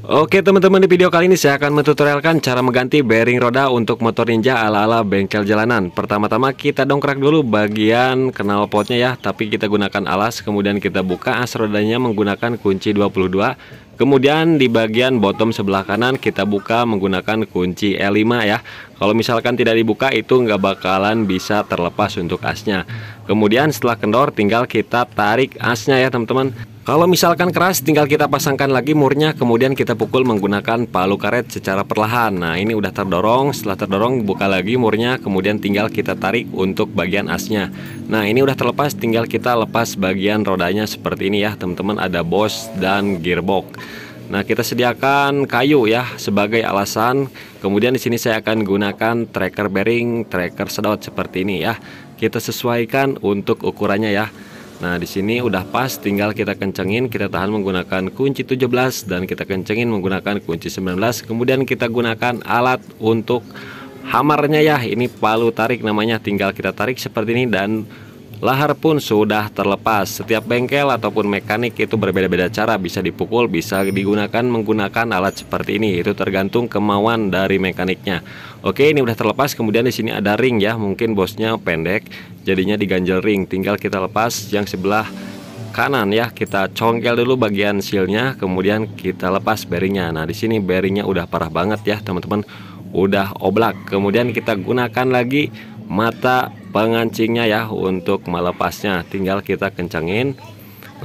Oke teman-teman, di video kali ini saya akan mentutorialkan cara mengganti bearing roda untuk motor Ninja ala-ala bengkel jalanan. Pertama-tama kita dongkrak dulu bagian knalpotnya ya, tapi kita gunakan alas. Kemudian kita buka as rodanya menggunakan kunci 22. Kemudian di bagian bottom sebelah kanan kita buka menggunakan kunci L5 ya. Kalau misalkan tidak dibuka itu nggak bakalan bisa terlepas untuk asnya. Kemudian setelah kendor tinggal kita tarik asnya ya teman-teman. Kalau misalkan keras tinggal kita pasangkan lagi murnya, kemudian kita pukul menggunakan palu karet secara perlahan. Nah ini udah terdorong, setelah terdorong buka lagi murnya, kemudian tinggal kita tarik untuk bagian asnya. Nah ini udah terlepas, tinggal kita lepas bagian rodanya seperti ini ya teman-teman. Ada bos dan gearbox. Nah kita sediakan kayu ya sebagai alasan. Kemudian di sini saya akan gunakan tracker bearing, tracker sedot seperti ini ya. Kita sesuaikan untuk ukurannya ya. Nah di sini udah pas, tinggal kita kencengin, kita tahan menggunakan kunci 17 dan kita kencengin menggunakan kunci 19. Kemudian kita gunakan alat untuk hamarnya ya, ini palu tarik namanya. Tinggal kita tarik seperti ini dan lahar pun sudah terlepas. Setiap bengkel ataupun mekanik itu berbeda-beda cara, bisa dipukul, bisa digunakan menggunakan alat seperti ini. Itu tergantung kemauan dari mekaniknya. Oke, ini udah terlepas. Kemudian di sini ada ring ya, mungkin bosnya pendek, jadinya diganjel ring. Tinggal kita lepas yang sebelah kanan ya, kita congkel dulu bagian sealnya, kemudian kita lepas bearingnya. Nah di sini bearingnya udah parah banget ya teman-teman, udah oblak. Kemudian kita gunakan lagi mata pengancingnya ya untuk melepasnya, tinggal kita kencangin.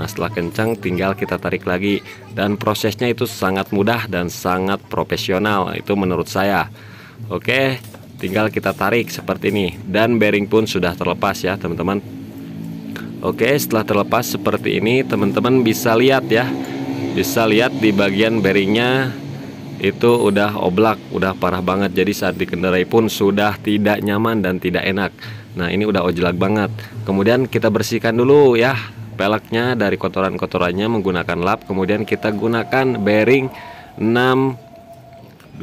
Nah setelah kencang tinggal kita tarik lagi, dan prosesnya itu sangat mudah dan sangat profesional itu menurut saya. Oke, tinggal kita tarik seperti ini dan bearing pun sudah terlepas ya teman-teman. Oke, setelah terlepas seperti ini teman-teman bisa lihat ya, bisa lihat di bagian bearingnya itu udah oblak, udah parah banget. Jadi saat dikendarai pun sudah tidak nyaman dan tidak enak. Nah ini udah ojlak banget. Kemudian kita bersihkan dulu ya peleknya dari kotoran-kotorannya menggunakan lap. Kemudian kita gunakan bearing 6202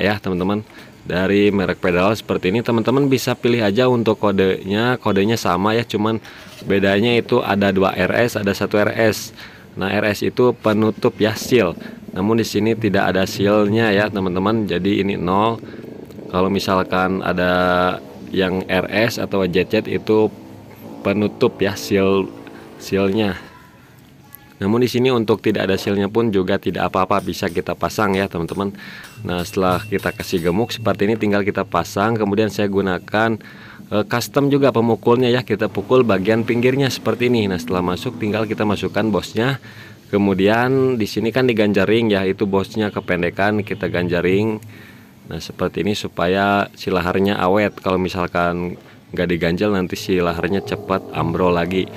ya teman-teman, dari merek pedal seperti ini. Teman-teman bisa pilih aja untuk kodenya sama ya, cuman bedanya itu ada 2 RS, ada 1 RS. Nah RS itu penutup ya, seal. Namun di sini tidak ada sealnya ya teman-teman, jadi ini 0. Kalau misalkan ada yang RS atau JZ itu penutup ya, sealnya. Namun di sini untuk tidak ada sealnya pun juga tidak apa-apa, bisa kita pasang ya teman-teman. Nah setelah kita kasih gemuk seperti ini tinggal kita pasang. Kemudian saya gunakan custom juga pemukulnya ya, kita pukul bagian pinggirnya seperti ini. Nah setelah masuk tinggal kita masukkan bosnya. Kemudian di sini kan diganjaring ya, itu bosnya kependekan, kita ganjaring. Nah seperti ini supaya si laharnya awet. Kalau misalkan nggak diganjel nanti si laharnya cepat ambrol lagi.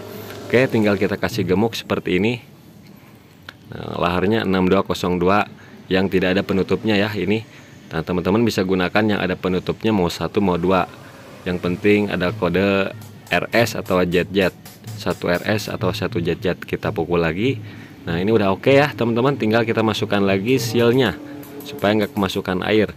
Oke, tinggal kita kasih gemuk seperti ini. Nah, laharnya 6202 yang tidak ada penutupnya ya ini. Nah teman-teman bisa gunakan yang ada penutupnya, mau 1 mau 2. Yang penting ada kode RS atau JZ, 1 RS atau 1 JZ. Kita pukul lagi. Nah ini udah oke ya teman-teman, tinggal kita masukkan lagi sealnya supaya nggak kemasukan air.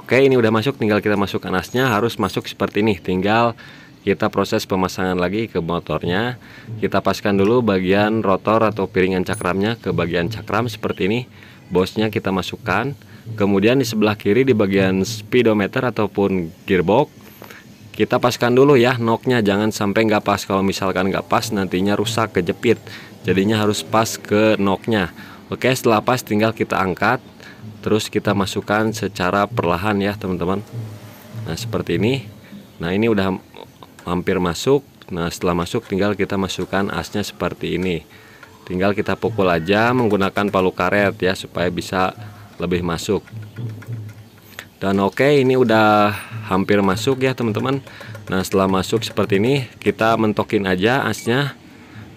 Oke, ini udah masuk, tinggal kita masukkan asnya, harus masuk seperti ini. Tinggal kita proses pemasangan lagi ke motornya. Kita paskan dulu bagian rotor atau piringan cakramnya ke bagian cakram seperti ini. Bosnya kita masukkan. Kemudian di sebelah kiri di bagian speedometer ataupun gearbox kita paskan dulu ya noknya, jangan sampai nggak pas. Kalau misalkan nggak pas nantinya rusak, kejepit. Jadinya harus pas ke noknya. Oke, setelah pas tinggal kita angkat, terus kita masukkan secara perlahan ya teman-teman. Nah seperti ini. Nah ini udah hampir masuk. Nah setelah masuk tinggal kita masukkan asnya seperti ini. Tinggal kita pukul aja menggunakan palu karet ya supaya bisa lebih masuk. Dan oke, ini udah hampir masuk ya teman-teman. Nah setelah masuk seperti ini kita mentokin aja asnya.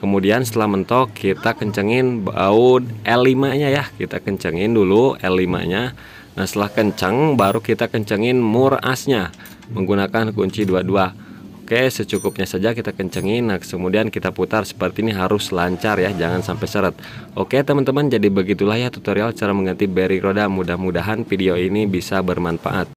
Kemudian setelah mentok kita kencengin baut L5 nya ya, kita kencengin dulu L5 nya. Nah setelah kenceng baru kita kencengin mur asnya menggunakan kunci 22. Oke, secukupnya saja kita kencengin. Nah kemudian kita putar seperti ini, harus lancar ya, jangan sampai seret. Oke teman-teman, jadi begitulah ya tutorial cara mengganti bearing roda. Mudah-mudahan video ini bisa bermanfaat.